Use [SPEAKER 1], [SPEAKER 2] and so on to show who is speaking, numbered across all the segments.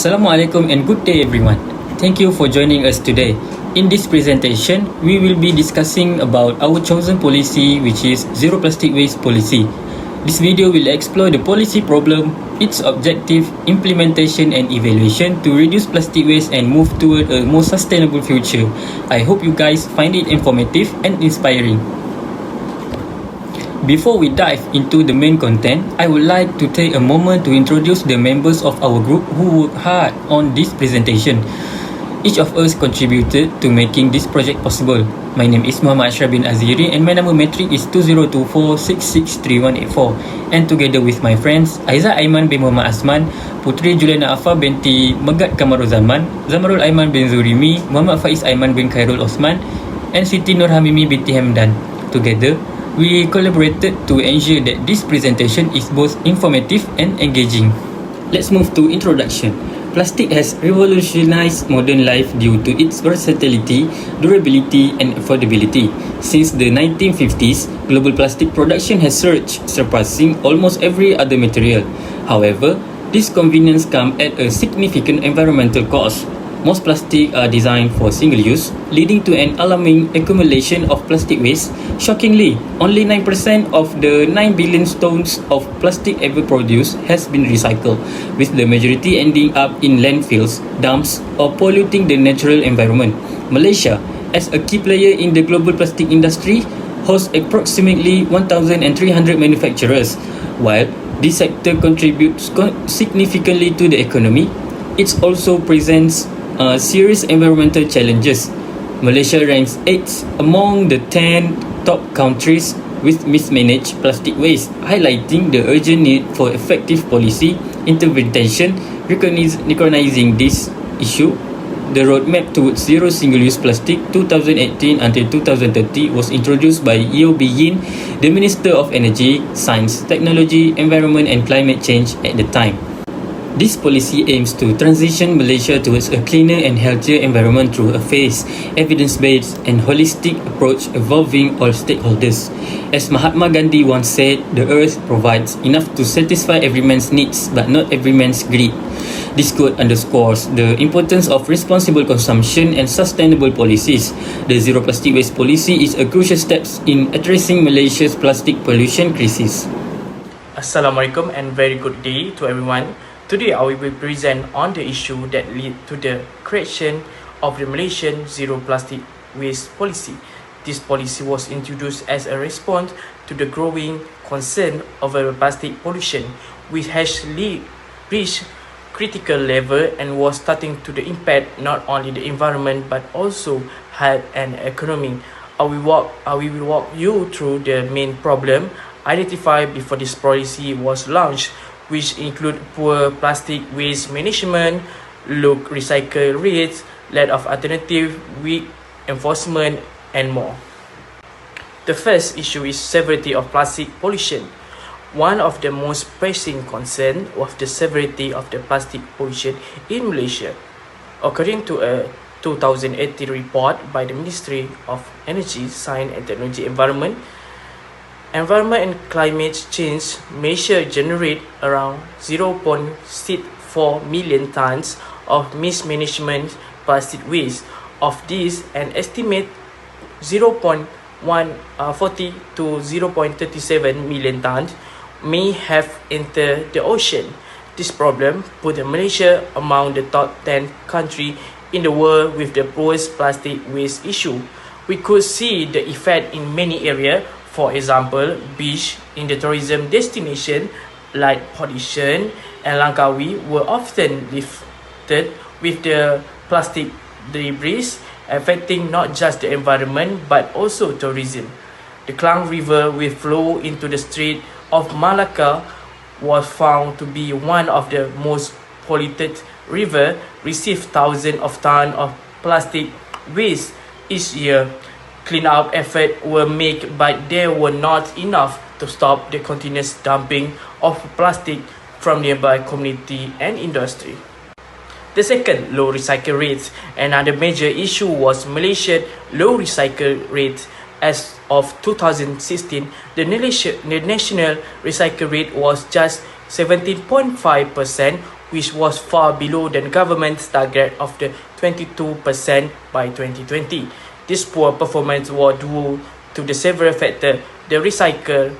[SPEAKER 1] Assalamualaikum and good day everyone. Thank you for joining us today. In this presentation, we will be discussing about our chosen policy, which is Zero Plastic Waste Policy. This video will explore the policy problem, its objective, implementation and evaluation to reduce plastic waste and move toward a more sustainable future. I hope you guys find it informative and inspiring. Before we dive into the main content, I would like to take a moment to introduce the members of our group who worked hard on this presentation. Each of us contributed to making this project possible. My name is Muhammad Ashraf bin Aziri and my number metric is 2024663184. And together with my friends, Aizzat Aiman bin Muhammad Azman, Putri Juliana Afa binti Megat Kamarul Zaman, Zamarul Aiman bin Zurimi, Muhammad Faiz Aiman bin Khairul Osman, and Siti Nur Hamimi binti Hamdan. Together, we collaborated to ensure that this presentation is both informative and engaging. Let's move to introduction. Plastic has revolutionized modern life due to its versatility, durability, and affordability. Since the 1950s, global plastic production has surged, surpassing almost every other material. However, this convenience comes at a significant environmental cost. Most plastic are designed for single use, leading to an alarming accumulation of plastic waste. Shockingly, only 9% of the 9 billion tons of plastic ever produced has been recycled, with the majority ending up in landfills, dumps, or polluting the natural environment. Malaysia, as a key player in the global plastic industry, hosts approximately 1,300 manufacturers. While this sector contributes significantly to the economy, it also presents serious environmental challenges. Malaysia ranks 8th among the 10 top countries with mismanaged plastic waste, highlighting the urgent need for effective policy intervention. Recognizing this issue, the roadmap towards zero single-use plastic 2018 until 2030 was introduced by Yeo Bee Yin, the Minister of Energy, Science, Technology, Environment and Climate Change at the time. This policy aims to transition Malaysia towards a cleaner and healthier environment through a phased, evidence-based and holistic approach involving all stakeholders. As Mahatma Gandhi once said, the earth provides enough to satisfy every man's needs but not every man's greed. This quote underscores the importance of responsible consumption and sustainable policies. The Zero Plastic Waste Policy is a crucial step in addressing Malaysia's plastic pollution crisis.
[SPEAKER 2] Assalamualaikum and very good day to everyone. Today I will present on the issue that led to the creation of the Malaysian Zero Plastic Waste Policy. This policy was introduced as a response to the growing concern over plastic pollution, which has reached critical level and was starting to impact not only the environment but also health and economy. I will walk you through the main problem identified before this policy was launched, which include poor plastic waste management, low recycle rates, lack of alternative, weak enforcement, and more. The first issue is severity of plastic pollution. One of the most pressing concerns was the severity of the plastic pollution in Malaysia. According to a 2018 report by the Ministry of Energy, Science and Technology Environment and Climate Change, Malaysia generate around 0.64 million tons of mismanagement plastic waste. Of this, an estimate 0.40 to 0.37 million tons may have entered the ocean. This problem put Malaysia among the top 10 countries in the world with the poorest plastic waste issue. We could see the effect in many areas. For example, beach in the tourism destination like Pollution and Langkawi were often lifted with the plastic debris, affecting not just the environment but also tourism. The Klang River, which flow into the Strait of Malacca, was found to be one of the most polluted rivers, received thousands of tons of plastic waste each year. Clean-up efforts were made, but they were not enough to stop the continuous dumping of plastic from nearby community and industry. The second, low recycle rates. Another major issue was Malaysia's low recycle rate. As of 2016, the national recycle rate was just 17.5%, which was far below the government's target of the 22% by 2020. This poor performance was due to the several factors. The recycling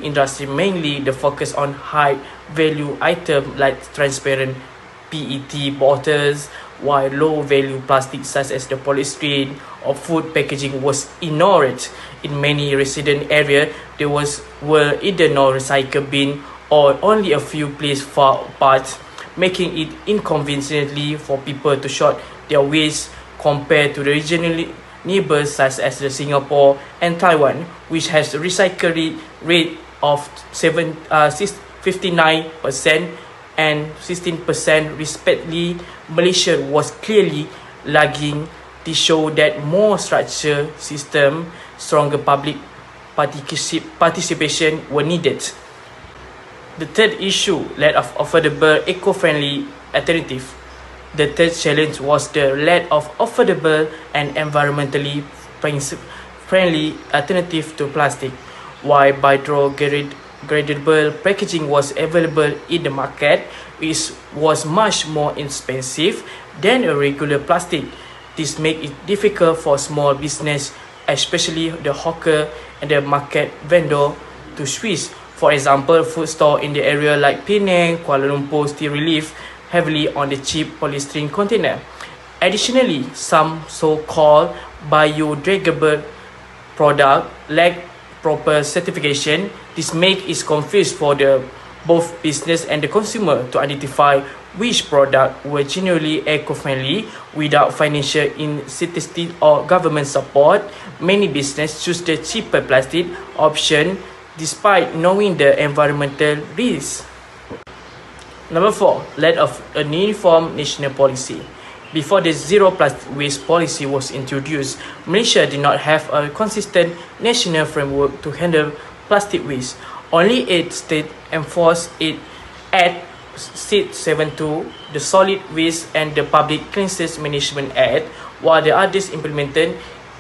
[SPEAKER 2] industry, mainly the focus on high value items like transparent PET bottles, while low value plastics such as the polystyrene or food packaging was ignored. In many resident areas, were either no recycle bin or only a few placed far apart, making it inconveniently for people to sort their waste compared to the regional neighbors such as the Singapore and Taiwan, which has a recycle rate of 59% and 16% respectively. Malaysia was clearly lagging. This show that more structured system, stronger public participation were needed. The third issue, lack of affordable, eco-friendly alternative. The third challenge was the lack of affordable and environmentally friendly alternative to plastic. While biodegradable packaging was available in the market, it was much more expensive than a regular plastic. This makes it difficult for small business, especially the hawker and the market vendor, to switch. For example, food store in the area like Penang, Kuala Lumpur still rely heavily on the cheap polystyrene container. Additionally, some so-called biodegradable product lack proper certification. This makes it confused for both business and the consumer to identify which product were genuinely eco-friendly. Without financial incentives or government support, many businesses choose the cheaper plastic option despite knowing the environmental risks. Number 4, lack of a uniform national policy. Before the zero plastic waste policy was introduced, Malaysia did not have a consistent national framework to handle plastic waste. Only 8 states enforced it at State 72, the Solid Waste and the Public Cleanliness Management Act, while the others implemented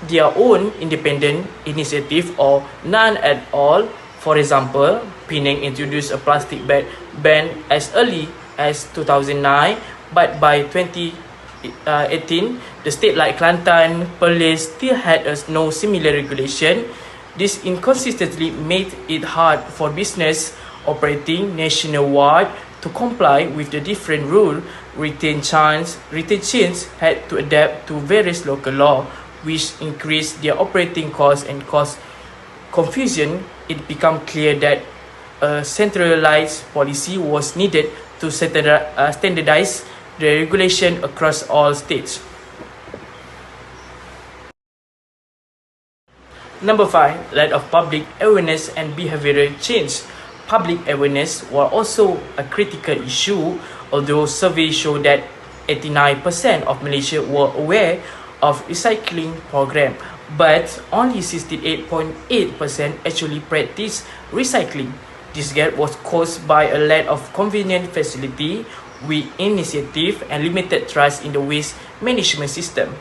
[SPEAKER 2] their own independent initiative or none at all. For example, Penang introduced a plastic bag ban as early as 2009, but by 2018, the state like Kelantan, Perlis still had no similar regulation. This inconsistency made it hard for business operating nationwide to comply with the different rules. Retail chains had to adapt to various local laws, which increased their operating costs and caused confusion. It became clear that a centralized policy was needed to standardize the regulation across all states. Number 5, lack of public awareness and behavioral change. Public awareness was also a critical issue, although surveys show that 89% of Malaysia were aware of recycling program, but only 68.8% actually practice recycling. This gap was caused by a lack of convenient facility, weak initiative, and limited trust in the waste management system.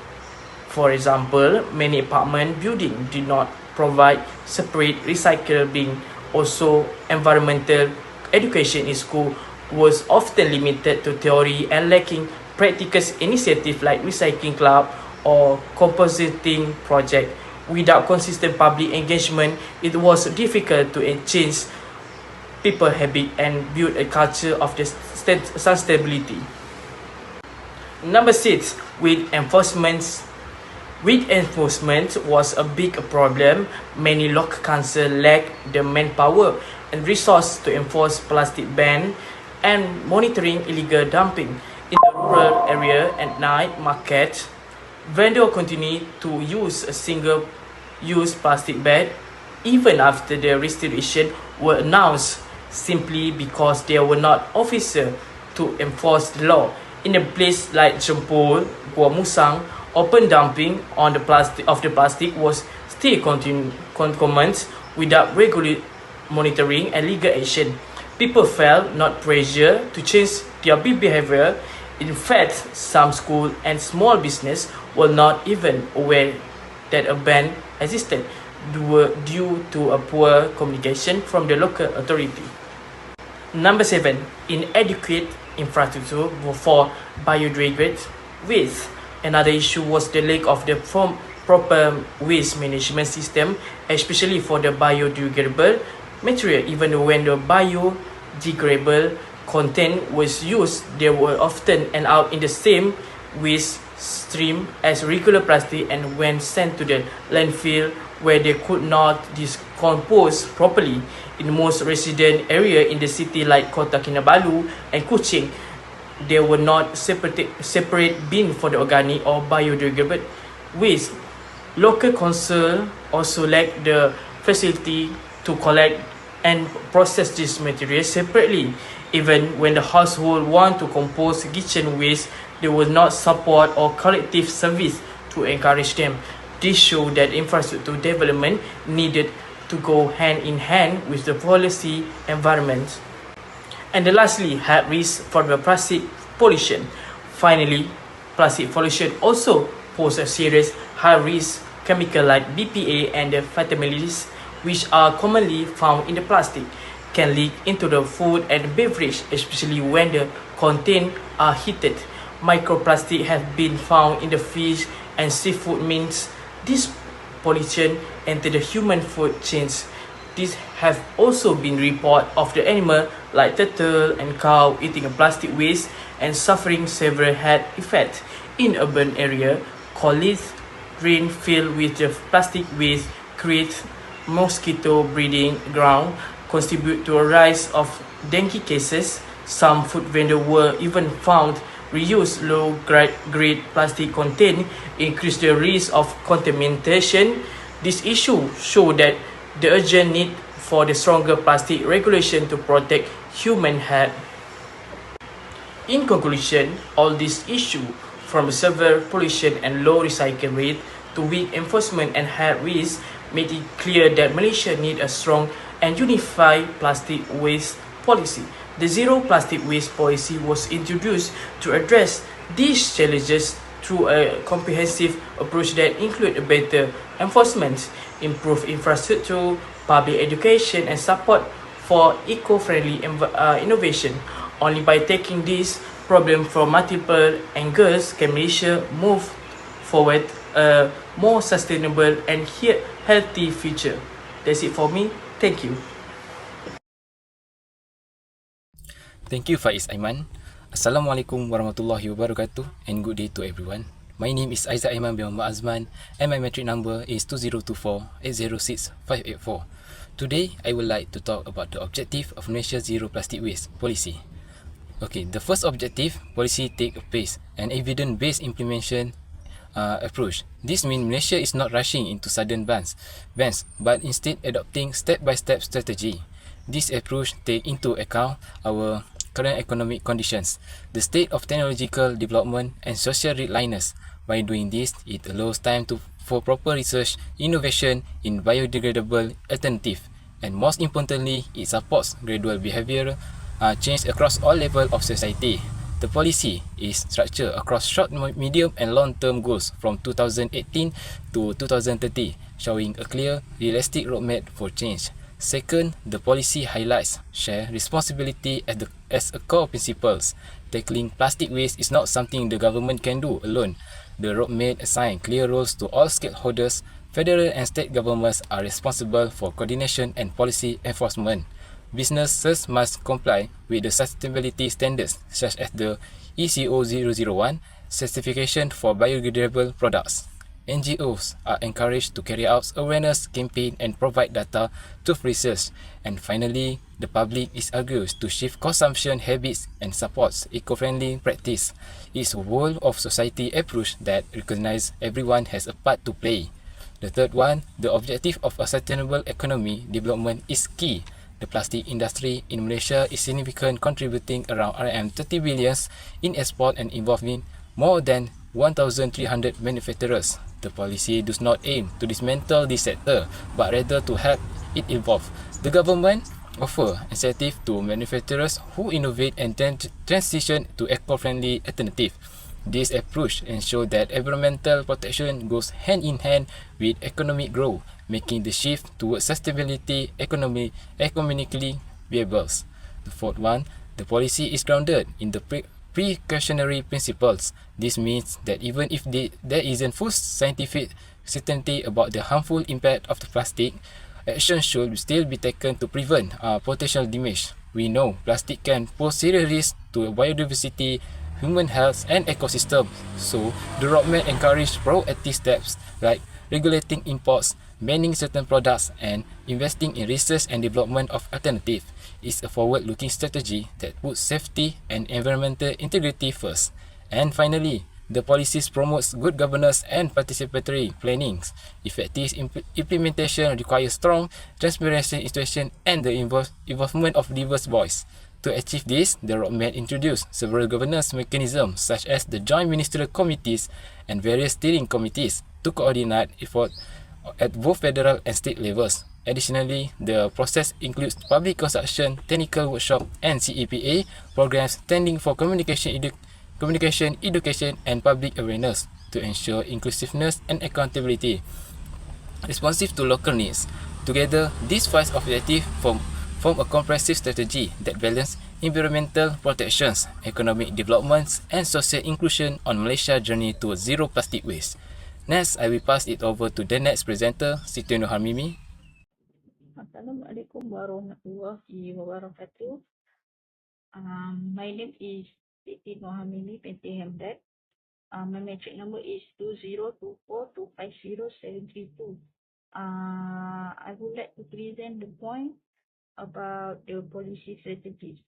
[SPEAKER 2] For example, many apartment buildings did not provide separate recycle bin. Also, environmental education in school was often limited to theory and lacking practical initiatives like recycling club or compositing project. Without consistent public engagement, it was difficult to change people habit and build a culture of sustainability. Number 6, weak enforcement. Weak enforcement was a big problem. Many local councils lack the manpower and resource to enforce plastic ban and monitoring illegal dumping. In the rural area at night market, vendors continue to use a single-use plastic bag even after the restoration were announced, simply because there were not officers to enforce the law. In a place like Jempol, Gua Musang, open dumping on the plastic was still common without regular monitoring and legal action. People felt not pressure to change their behavior. In fact, some schools and small business were not even aware that a ban existed due to a poor communication from the local authority. Number 7, inadequate infrastructure for biodegradable waste. Another issue was the lack of the proper waste management system, especially for the biodegradable material. Even when the biodegradable content was used, they were often end up in the same waste stream as regular plastic and when sent to the landfill where they could not decompose properly. In most resident area in the city like Kota Kinabalu and Kuching, there were not separate bin for the organic or biodegradable waste. Local council also lack the facility to collect and process this material separately. Even when the household want to compose kitchen waste, they will not support or collective service to encourage them. This show that infrastructure development needed to go hand in hand with the policy environment. And lastly, health risk for the plastic pollution. Finally, plastic pollution also pose a serious high risk chemical like BPA and the fatalities, which are commonly found in the plastic, can leak into the food and beverage, especially when the content are heated. Microplastic have been found in the fish and seafood means this pollution enter the human food chains. These have also been reported of the animal like turtle and cow eating a plastic waste and suffering severe health effects. In urban area, colleagues drain filled with the plastic waste create mosquito breeding ground, contribute to a rise of dengue cases. Some food vendors were even found reuse low grade plastic content, increase the risk of contamination. This issue show that the urgent need for the stronger plastic regulation to protect human health. In conclusion, all these issues, from severe pollution and low recycle rate to weak enforcement and health risks, made it clear that Malaysia needs a strong and unified plastic waste policy. The Zero Plastic Waste Policy was introduced to address these challenges through a comprehensive approach that includes better enforcement, improved infrastructure, public education, and support for eco-friendly innovation. Only by taking this problem from multiple angles can Malaysia move forward a more sustainable and healthy future. That's it for me. Thank you.
[SPEAKER 3] Thank you Faiz Aiman. Assalamualaikum warahmatullahi wabarakatuh and good day to everyone. My name is Aizzat Aiman bin Azman and my metric number is 2024806584. Today, I would like to talk about the objective of Malaysia's Zero Plastic Waste Policy. Okay, the first objective, policy take a pace and evidence-based implementation approach. This means Malaysia is not rushing into sudden bans, but instead adopting step-by-step strategy. This approach take into account our current economic conditions, the state of technological development and social readiness. By doing this, it allows time for proper research, innovation in biodegradable alternative, and most importantly, it supports gradual behavioral change across all levels of society. The policy is structured across short, medium and long-term goals from 2018 to 2030, showing a clear, realistic roadmap for change. Second, the policy highlights share responsibility as a core principles. Tackling plastic waste is not something the government can do alone. The roadmap assigns clear roles to all stakeholders. Federal and state governments are responsible for coordination and policy enforcement. Businesses must comply with the sustainability standards such as the ECO 001 certification for biodegradable products. NGOs are encouraged to carry out awareness campaign and provide data to research. And finally, the public is urged to shift consumption habits and supports eco-friendly practice. It's a whole of society approach that recognizes everyone has a part to play. The third one, the objective of a sustainable economy development is key. The plastic industry in Malaysia is significant, contributing around RM30 billion in export and involving more than 1,300 manufacturers. The policy does not aim to dismantle this sector, but rather to help it evolve. The government offer incentive to manufacturers who innovate and transition to eco-friendly alternatives. This approach ensures that environmental protection goes hand in hand with economic growth, making the shift towards sustainability economically viable. The fourth one, the policy is grounded in the precautionary principles. This means that even if there isn't full scientific certainty about the harmful impact of the plastic, action should still be taken to prevent potential damage. We know plastic can pose serious risks to biodiversity, human health, and ecosystems. So, the roadmap encourages proactive steps like regulating imports, banning certain products, and investing in research and development of alternatives. Is a forward-looking strategy that puts safety and environmental integrity first. And finally, the policies promotes good governance and participatory planning. Effective implementation requires strong transparency institution and the involvement of diverse voice. To achieve this, the roadmap introduced several governance mechanisms such as the joint ministerial committees and various steering committees to coordinate efforts at both federal and state levels. Additionally, the process includes public consultation, technical workshop, and CEPA programs standing for communication, education, and public awareness to ensure inclusiveness and accountability responsive to local needs. Together, these five objectives form a comprehensive strategy that balances environmental protections, economic developments, and social inclusion on Malaysia's journey to zero plastic waste. Next, I will pass it over to the next presenter, Siti Nurhamimi.
[SPEAKER 4] Assalamualaikum warahmatullahi wabarakatuh. My name is Siti Nohamini binti Hamdad. My metric number is 2024250732. I would like to present the point about the policy strategies.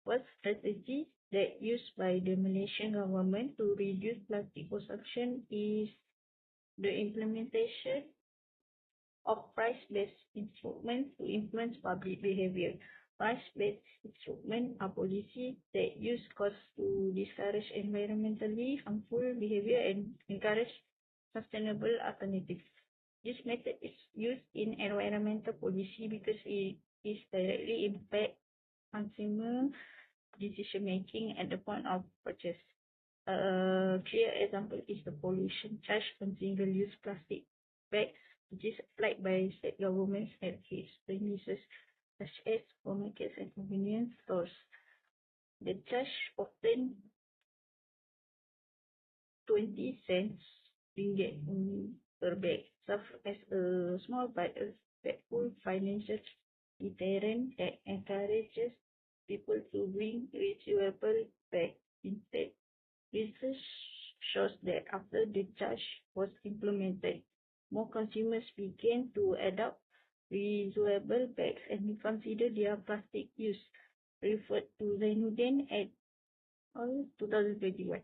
[SPEAKER 4] First strategy that used by the Malaysian government to reduce plastic consumption is the implementation of price-based instruments to influence public behavior. Price-based instruments are policies that use costs to discourage environmentally harmful behavior and encourage sustainable alternatives. This method is used in environmental policy because it is directly impact consumer decision-making at the point of purchase. A clear example is the pollution charge on single-use plastic bags, which is applied by state governments at its premises, such as supermarkets and convenience stores. The charge often 20 cents ringgit per bag serves as a small but effective financial deterrent that encourages people to bring reusable bags instead. Research shows that after the charge was implemented, more consumers began to adopt reusable bags and reconsider their plastic use, referred to Zainuddin et al. 2021.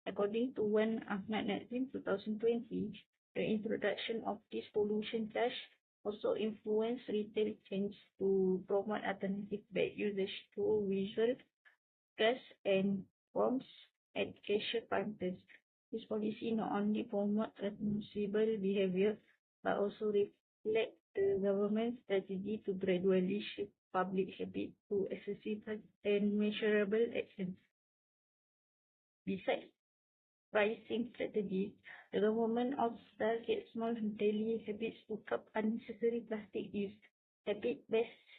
[SPEAKER 4] According to Ahmad Nazim 2020, the introduction of this pollution charge also influenced retail chains to promote alternative bag usage through visual gas and forms at cashier counters. This policy not only promotes responsible behavior but also reflects the government's strategy to gradually shift public habit to accessible and measurable actions. Besides pricing strategies, the government also targets small daily habits to curb unnecessary plastic use. Habit-based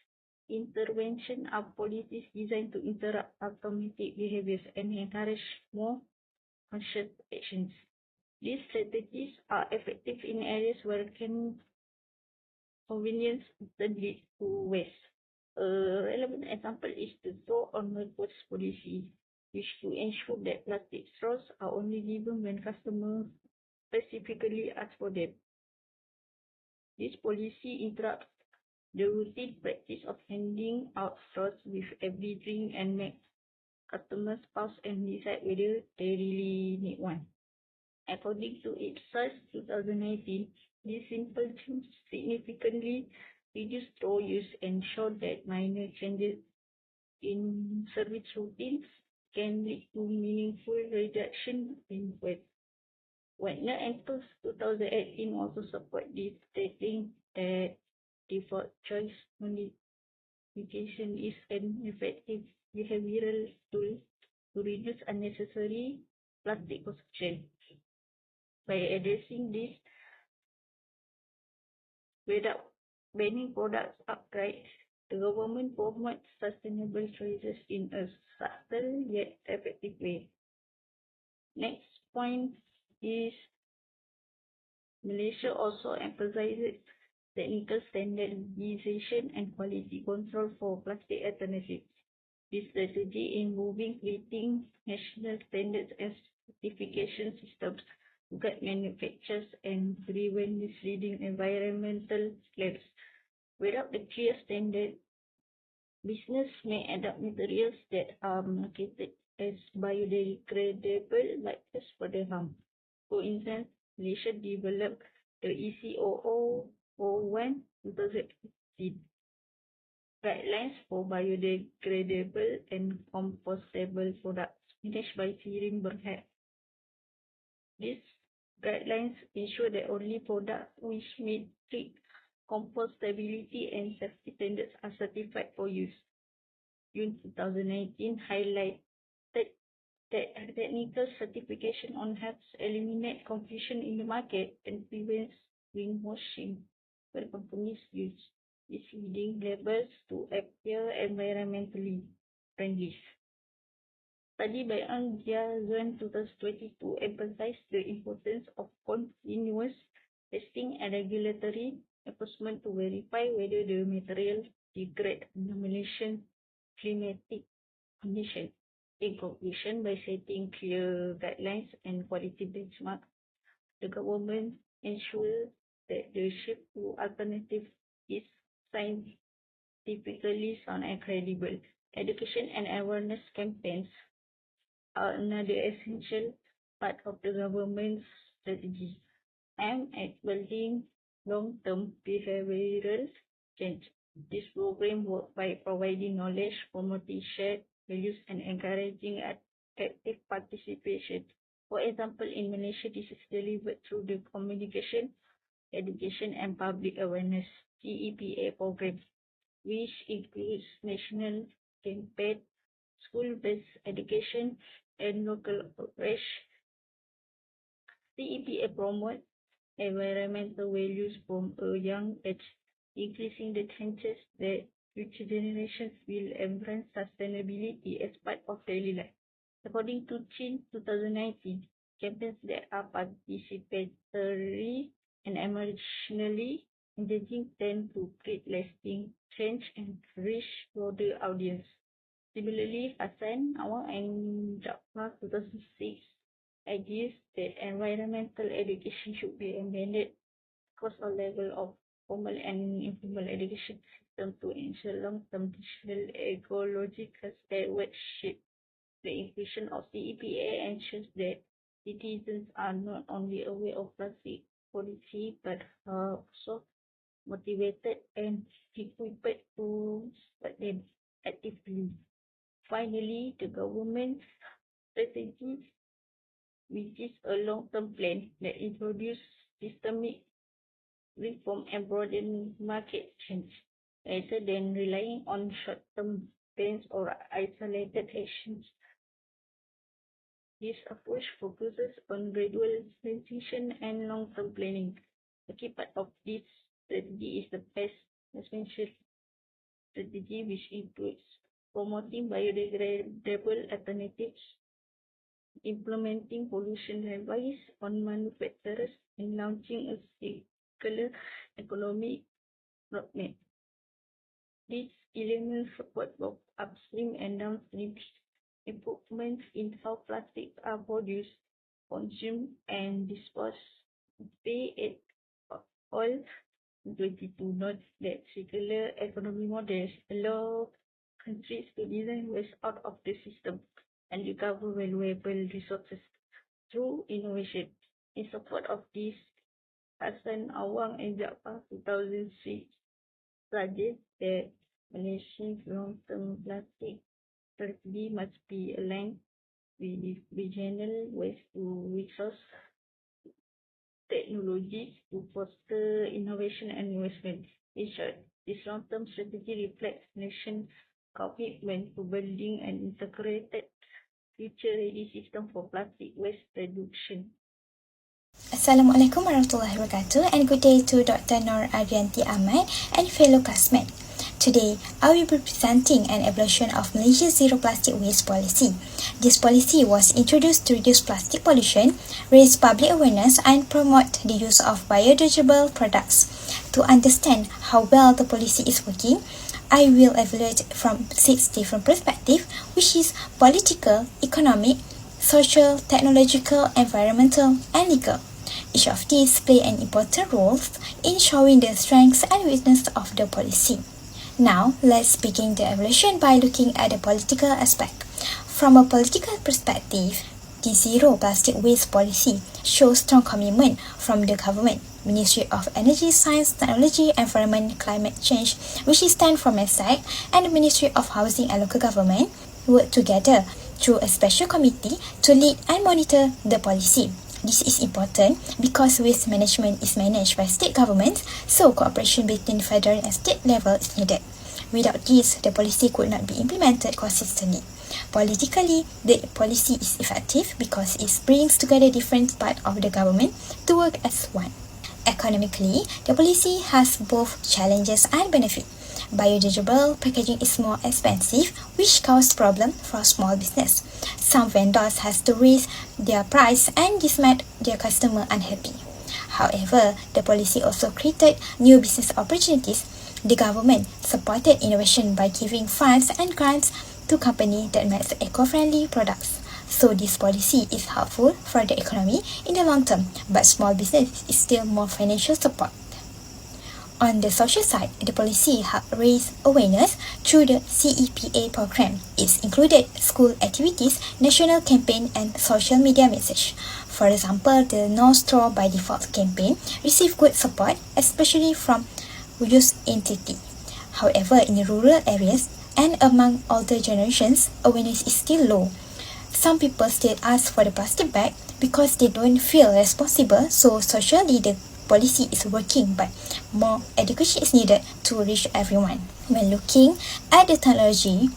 [SPEAKER 4] intervention are policies designed to interrupt automatic behaviors and encourage more conscious actions. These strategies are effective in areas where convenience often leads to waste. A relevant example is the Throw on Request policy, which to ensure that plastic straws are only given when customers specifically ask for them. This policy interrupts the routine practice of handing out straws with every drink and makes customers pause and decide whether they really need one. According to Aizzat 2019, this simple change significantly reduced straw use and showed that minor changes in service routines can lead to meaningful reduction in waste. Wagner and 2018 also support this, stating that default choice modification is an effective behavioral tool to reduce unnecessary plastic consumption. By addressing this without banning products outright, The government promotes sustainable choices in a subtle yet effective way. Next point is Malaysia also emphasizes technical standardization and quality control for plastic alternatives. This strategy involving creating national standards and certification systems to guide manufacturers and prevent misleading environmental claims. Without a clear standard, business may adopt materials that are marketed as biodegradable but cause further harm. For instance, Malaysia developed the ECOO01 2015 guidelines for biodegradable and compostable products managed by Sirim Berhad. These guidelines ensure that only products which meet strict compostability and safety standards are certified for use. June 2019 highlighted that technical certification on helps eliminate confusion in the market and prevents greenwashing when companies use misleading labels to appear environmentally friendly. Study by Azman 2022 emphasized the importance of continuous testing and regulatory enforcement to verify whether the material degrades under Malaysian climatic conditions. In conclusion, by setting clear guidelines and quality benchmarks, the government ensures that the shift to alternative is scientifically sound and credible. Education and awareness campaigns are another essential part of the government's strategy aimed at building long-term behavioral change. This program works by providing knowledge, promoting shared values, and encouraging active participation. For example, in Malaysia, this is delivered through the Communication, Education and Public Awareness CEPA program, which includes national campaign, school-based education, and local outreach. CEPA promotes environmental values from a young age, increasing the chances that future generations will embrace sustainability as part of daily life. According to Chin 2019, campaigns that are participatory and emotionally engaging tend to create lasting change and reach broader audience. Similarly, Hassan, Awang and Jafar 2006 argues that environmental education should be embedded across all levels of formal and informal education system to ensure long-term digital ecological stewardship. The inclusion of CEPA ensures that citizens are not only aware of plastic policy but are also motivated and equipped to support them actively. Finally, the government's strategy, which is a long-term plan that introduces systemic reform and broaden market change, rather than relying on short-term plans or isolated actions. This approach focuses on gradual transition and long-term planning. A key part of this strategy is the PES essential strategy, which includes promoting biodegradable alternatives, implementing pollution levies on manufacturers, and launching a circular economy roadmap. These elements support both upstream and downstream improvements in how plastics are produced, consumed, and disposed. Pay at all 22 notes that circular economy models allow countries to design waste out of the system and recover valuable resources through innovation. In support of this, Hassan, Awang and Jafar 2006 suggest that Malaysia's long-term plastic strategy must be aligned with regional waste-to-resource technologies to foster innovation and investment. In short, this long-term strategy reflects nation's commitment to building an integrated, future-ready system for plastic waste reduction.
[SPEAKER 5] Assalamualaikum warahmatullahi wabarakatuh, and good day to Dr. Nur Arianti Ahmad and fellow classmates. Today, I will be presenting an evaluation of Malaysia's zero plastic waste policy. This policy was introduced to reduce plastic pollution, raise public awareness, and promote the use of biodegradable products. To understand how well the policy is working, I will evaluate from 6 different perspectives, which is political, economic, social, technological, environmental, and legal. Each of these play an important role in showing the strengths and weaknesses of the policy. Now, let's begin the evaluation by looking at the political aspect. From a political perspective, the zero plastic waste policy shows strong commitment from the government, Ministry of Energy, Science, Technology, Environment, Climate Change, which is stand for Aizzat, and the Ministry of Housing and Local Government work together through a special committee to lead and monitor the policy. This is important because waste management is managed by state governments, so cooperation between federal and state level is needed. Without this, the policy could not be implemented consistently. Politically, the policy is effective because it brings together different parts of the government to work as one. Economically, the policy has both challenges and benefits. Biodegradable packaging is more expensive, which causes problems for small business. Some vendors have to raise their price and this made their customer unhappy. However, the policy also created new business opportunities. The government supported innovation by giving funds and grants to companies that make eco-friendly products. So this policy is helpful for the economy in the long term, but small business is still more financial support. On the social side, the policy helped raise awareness through the CEPA program. It included school activities, national campaign, and social media message. For example, the No Straw by Default campaign received good support, especially from youth entity. However, in rural areas and among older generations, awareness is still low. Some people still ask for the plastic bag because they don't feel responsible, so socially the policy is working, but more education is needed to reach everyone. When looking at the technology,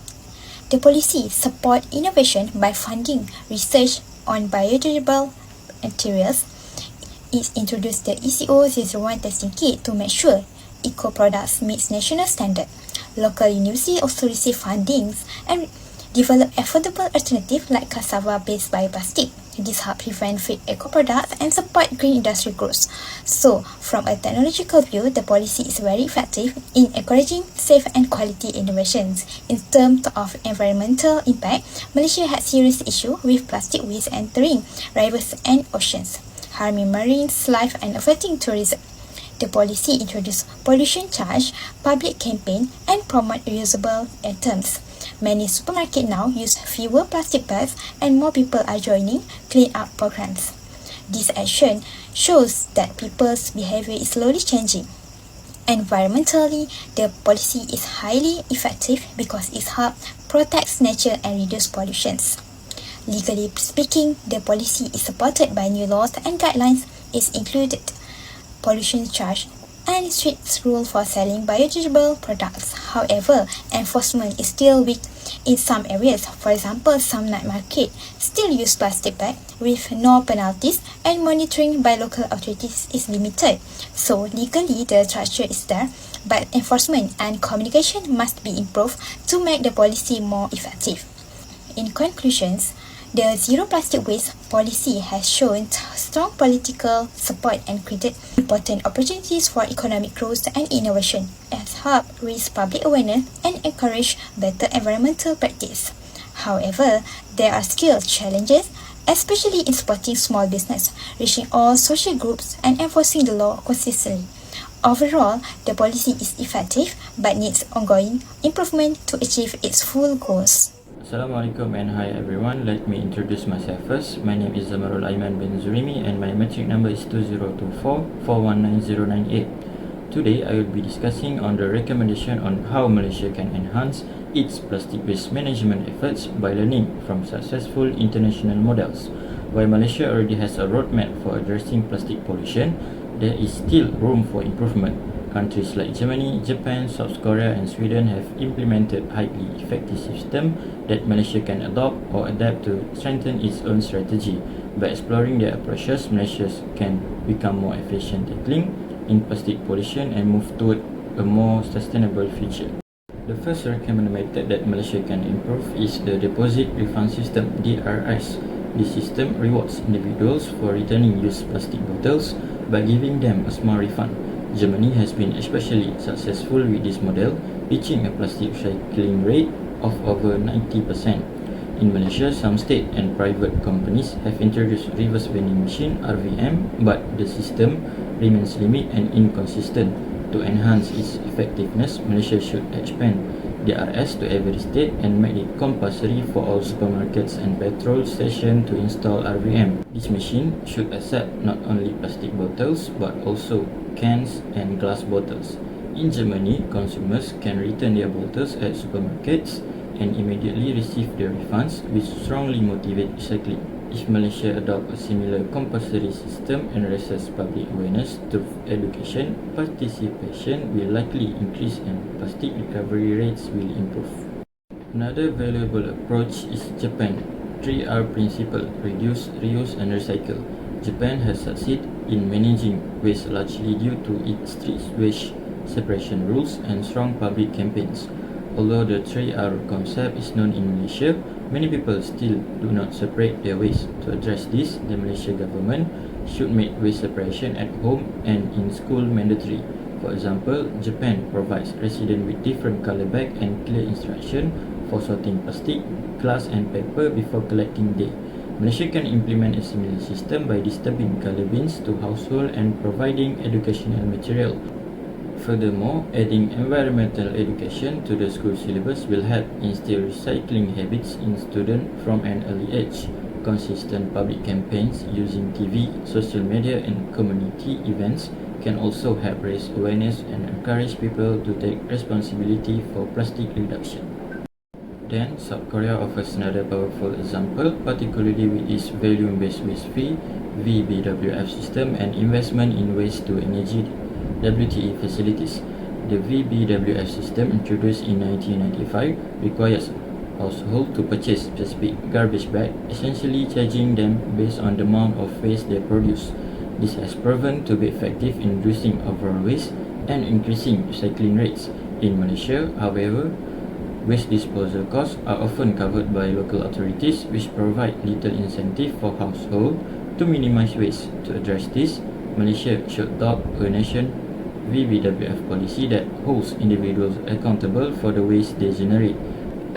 [SPEAKER 5] the policy support innovation by funding research on biodegradable materials. It introduced the ECO001 testing kit to make sure eco products meet national standard. Local universities also receive fundings and develop affordable alternatives like cassava-based bioplastic. This helps prevent fake eco-products and support green industry growth. So, from a technological view, the policy is very effective in encouraging safe and quality innovations. In terms of environmental impact, Malaysia had serious issues with plastic waste entering rivers and oceans, harming marine life and affecting tourism. The policy introduced pollution charge, public campaign, and promote reusable items. Many supermarkets now use fewer plastic bags and more people are joining clean-up programs. This action shows that people's behavior is slowly changing. Environmentally, the policy is highly effective because it helps protect nature and reduce pollutions. Legally speaking, the policy is supported by new laws and guidelines. It included pollution charge and strict rules for selling biodegradable products. However, enforcement is still weak in some areas. For example, some night markets still use plastic bags with no penalties and monitoring by local authorities is limited. So legally, the structure is there, but enforcement and communication must be improved to make the policy more effective. In conclusions, the zero plastic waste policy has shown strong political support and created important opportunities for economic growth and innovation. It has helped raise public awareness and encourage better environmental practice. However, there are still challenges, especially in supporting small business, reaching all social groups, and enforcing the law consistently. Overall, the policy is effective but needs ongoing improvement to achieve its full goals.
[SPEAKER 1] Assalamualaikum and hi everyone. Let me introduce myself first. My name is Aiman bin Zurimi and my metric number is 2024419098. Today I will be discussing on the recommendation on how Malaysia can enhance its plastic waste management efforts by learning from successful international models. While Malaysia already has a roadmap for addressing plastic pollution, there is still room for improvement. Countries like Germany, Japan, South Korea and Sweden have implemented highly effective systems that Malaysia can adopt or adapt to strengthen its own strategy. By exploring their approaches, Malaysia can become more efficient tackling in plastic pollution and move toward a more sustainable future. The first recommended method that Malaysia can improve is the Deposit Refund System (DRS). This system rewards individuals for returning used plastic bottles by giving them a small refund. Germany has been especially successful with this model, reaching a plastic recycling rate of over 90%. In Malaysia, some state and private companies have introduced reverse vending machine (RVM), but the system remains limited and inconsistent. To enhance its effectiveness, Malaysia should expand DRS to every state and make it compulsory for all supermarkets and petrol stations to install RVM. This machine should accept not only plastic bottles but also cans and glass bottles. In Germany, consumers can return their bottles at supermarkets and immediately receive their refunds, which strongly motivate recycling. If Malaysia adopts a similar compulsory system and raises public awareness through education, participation will likely increase and plastic recovery rates will improve. Another valuable approach is Japan 3R principle: reduce, reuse and recycle. Japan has succeeded in managing waste largely due to its strict waste separation rules and strong public campaigns. Although the 3R concept is known in Malaysia, many people still do not separate their waste. To address this, the Malaysian government should make waste separation at home and in school mandatory. For example, Japan provides residents with different color bag and clear instruction for sorting plastic, glass and paper before collecting day. Malaysia can implement a similar system by distributing color bins to households and providing educational material. Furthermore, adding environmental education to the school syllabus will help instill recycling habits in students from an early age. Consistent public campaigns using TV, social media and community events can also help raise awareness and encourage people to take responsibility for plastic reduction. Then, South Korea offers another powerful example, particularly with its volume-based waste fee, VBWF system and investment in waste-to-energy WTE facilities. The VBWF system, introduced in 1995, requires households to purchase specific garbage bags, essentially charging them based on the amount of waste they produce. This has proven to be effective in reducing overall waste and increasing recycling rates. In Malaysia, however, waste disposal costs are often covered by local authorities, which provide little incentive for households to minimize waste. To address this, Malaysia should adopt a nation VBWF policy that holds individuals accountable for the waste they generate.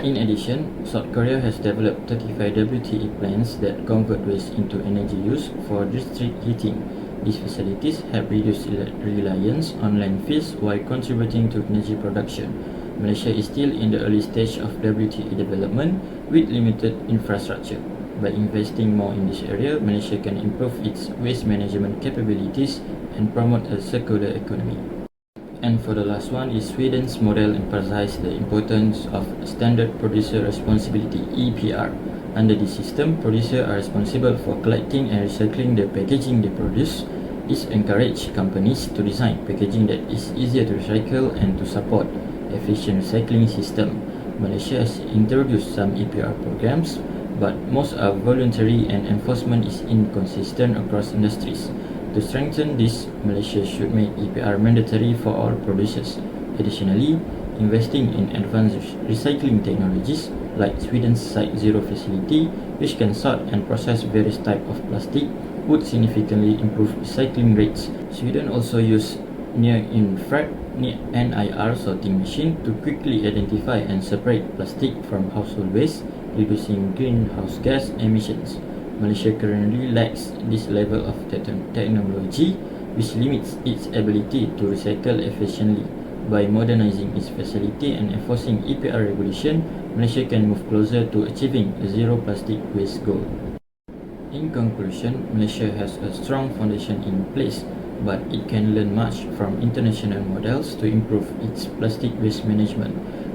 [SPEAKER 1] In addition, South Korea has developed 35 WTE plants that convert waste into energy use for district heating. These facilities have reduced reliance on landfills while contributing to energy production. Malaysia is still in the early stage of WTE development with limited infrastructure. By investing more in this area, Malaysia can improve its waste management capabilities and promote a circular economy. And for the last one is Sweden's model emphasizes the importance of standard producer responsibility (EPR). Under this system, producers are responsible for collecting and recycling the packaging they produce. This encourages companies to design packaging that is easier to recycle and to support efficient recycling system. Malaysia has introduced some EPR programs, but most are voluntary and enforcement is inconsistent across industries. To strengthen this, Malaysia should make EPR mandatory for all producers. Additionally, investing in advanced recycling technologies like Sweden's Site Zero facility, which can sort and process various types of plastic, would significantly improve recycling rates. Sweden also uses near-infrared NIR sorting machine to quickly identify and separate plastic from household waste, reducing greenhouse gas emissions. Malaysia currently lacks this level of technology, which limits its ability to recycle efficiently. By modernizing its facility and enforcing EPR regulation, Malaysia can move closer to achieving a zero plastic waste goal. In conclusion, Malaysia has a strong foundation in place, but it can learn much from international models to improve its plastic waste management.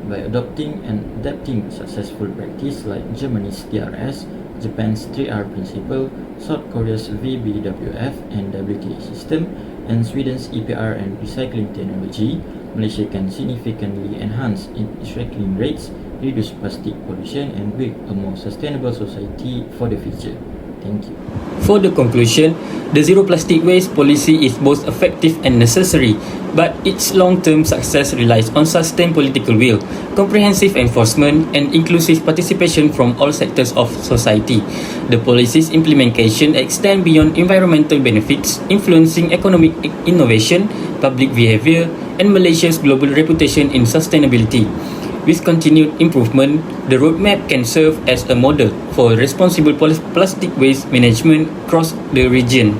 [SPEAKER 1] By adopting and adapting successful practice like Germany's DRS, Japan's 3R principle, South Korea's VBWF and WTE system, and Sweden's EPR and recycling technology, Malaysia can significantly enhance its recycling rates, reduce plastic pollution, and build a more sustainable society for the future.
[SPEAKER 3] Thank you.
[SPEAKER 1] For the conclusion, the zero plastic waste policy is both effective and necessary, but its long-term success relies on sustained political will, comprehensive enforcement, and inclusive participation from all sectors of society. The policy's implementation extends beyond environmental benefits, influencing economic innovation, public behavior, and Malaysia's global reputation in sustainability. With continued improvement, the roadmap can serve as a model for responsible plastic waste management across the region.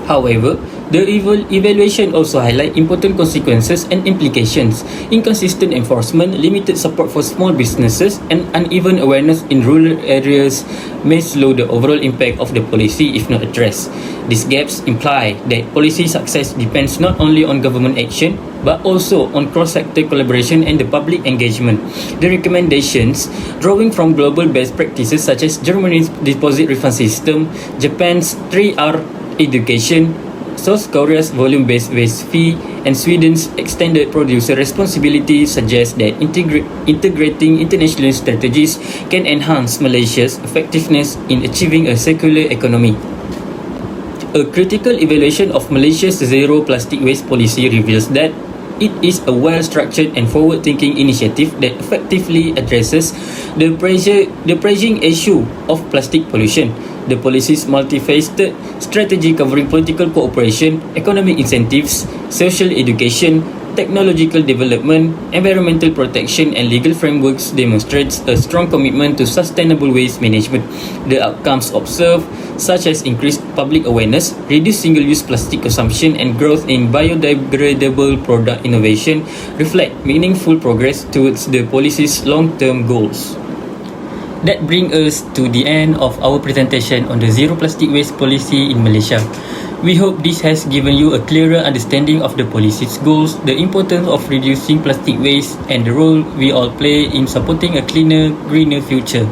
[SPEAKER 1] However, the evaluation also highlights important consequences and implications. Inconsistent enforcement, limited support for small businesses, and uneven awareness in rural areas may slow the overall impact of the policy if not addressed. These gaps imply that policy success depends not only on government action but also on cross-sector collaboration and the public engagement. The recommendations, drawing from global best practices such as Germany's deposit refund system, Japan's 3R education, South Korea's volume-based waste fee, and Sweden's extended producer responsibility suggest that integrating international strategies can enhance Malaysia's effectiveness in achieving a circular economy. A critical evaluation of Malaysia's zero plastic waste policy reveals that it is a well-structured and forward-thinking initiative that effectively addresses the pressing issue of plastic pollution. The policy's multifaceted strategy covering political cooperation, economic incentives, social education, technological development, environmental protection, and legal frameworks demonstrates a strong commitment to sustainable waste management. The outcomes observed, such as increased public awareness, reduced single-use plastic consumption, and growth in biodegradable product innovation, reflect meaningful progress towards the policy's long-term goals. That brings us to the end of our presentation on the zero plastic waste policy in Malaysia. We hope this has given you a clearer understanding of the policy's goals, the importance of reducing plastic waste, and the role we all play in supporting a cleaner, greener future.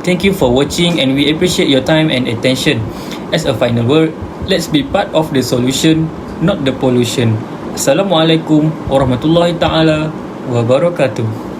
[SPEAKER 1] Thank you for watching, and we appreciate your time and attention. As a final word, let's be part of the solution, not the pollution. Assalamualaikum warahmatullahi taala wabarakatuh.